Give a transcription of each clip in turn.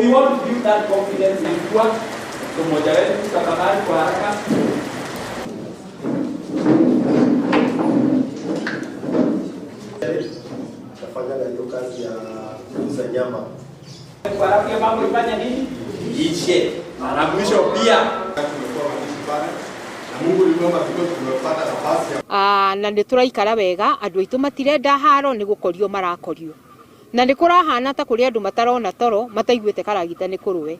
we want to build that confidence in kuwa mmoja wetu tutakabali kwa haraka. Tafanya hiyo kazi ya kuuza nyama. Kwa haraka mambo ifanya nini? Ishe. Na mwisho pia Mungu aliomba tumepata nafasi na nĩ tũraikara wega, andũ aitũ matirenda haro nĩ gũkorio marakorio. Na nĩ kũrahana ta kũrĩ andũ matarona toro mataiguĩte Karagita nĩ kũrũwe.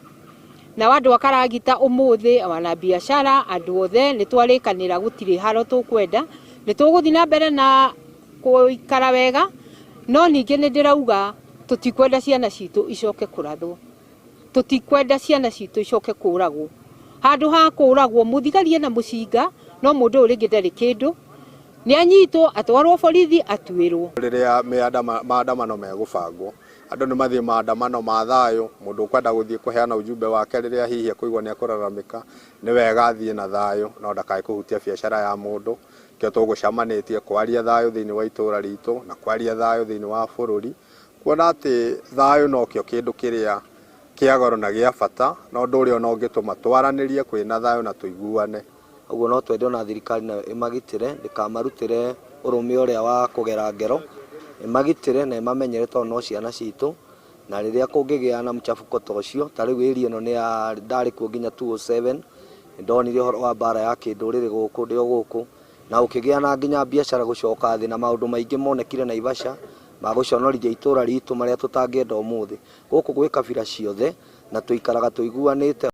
Na andũ a Karagita ũmũthĩ wana biashara andũ othe nĩ twarĩkanĩra gũtirĩ haro tũkwenda. Nĩ tũgũthiĩ na mbere na gũikara wega, no ningĩ nĩ ndĩrauga tũtikwenda ciana citũ icoke kũrathwo. Tũtikwenda ciana citũ icoke kũragwo. Handũ ha kũragwo mũthigari na mũcinga no mũndũ ũrĩ ndarĩ kĩndũ nĩ anyitwo atwarwo borithi atuĩrwo. Rĩrĩa maandamano megũbangwo andũ nĩ mathiĩ maandamano ma thayũ, mũndũ ũkwenda gũthiĩ kũheana ujumbe wake rĩrĩa hihi kũigua nĩ ekũraramĩka nĩ wega athiĩ na thayũ no ndakae kũhutia biacara ya mũndũ. Kĩo tũgũcamanĩtie kwaria thayũ thĩinĩ wa itũũra ritũ na kwaria thayũ thĩinĩ wa bũrũri, kuona atĩ thayũ no kĩo kĩndũ kĩrĩa kĩa goro na gĩa bata na ũndũ ũrĩa no ũngĩtũma twaranĩrie kwĩna thayũ na tũiguane. Ũguo no twende ona thirikari nayo ĩmagitĩre ndĩkamarutĩre ũrũme ũrĩa wa kũgera ngero, ĩmagitĩre na ĩmamenyere tondũ no ciana citũ, na rĩrĩa kũngĩgĩa na mchafuko ta ũcio ta rĩu ĩri ĩno nĩ ndarĩ kuo nginya 207 ndonire ũhoro wa mbara ya kĩndũrĩrĩ gũkũ ndĩo gũkũ na ũkĩgĩa na nginya biacara gũcoka thĩ na maũndũ maingĩ monekire Naivasha magũconorithia itũũra ritũ marĩa tũtangĩenda ũmũthĩ. Gũkũ gwĩ kabira ciothe na tũikaraga tũiguanĩte.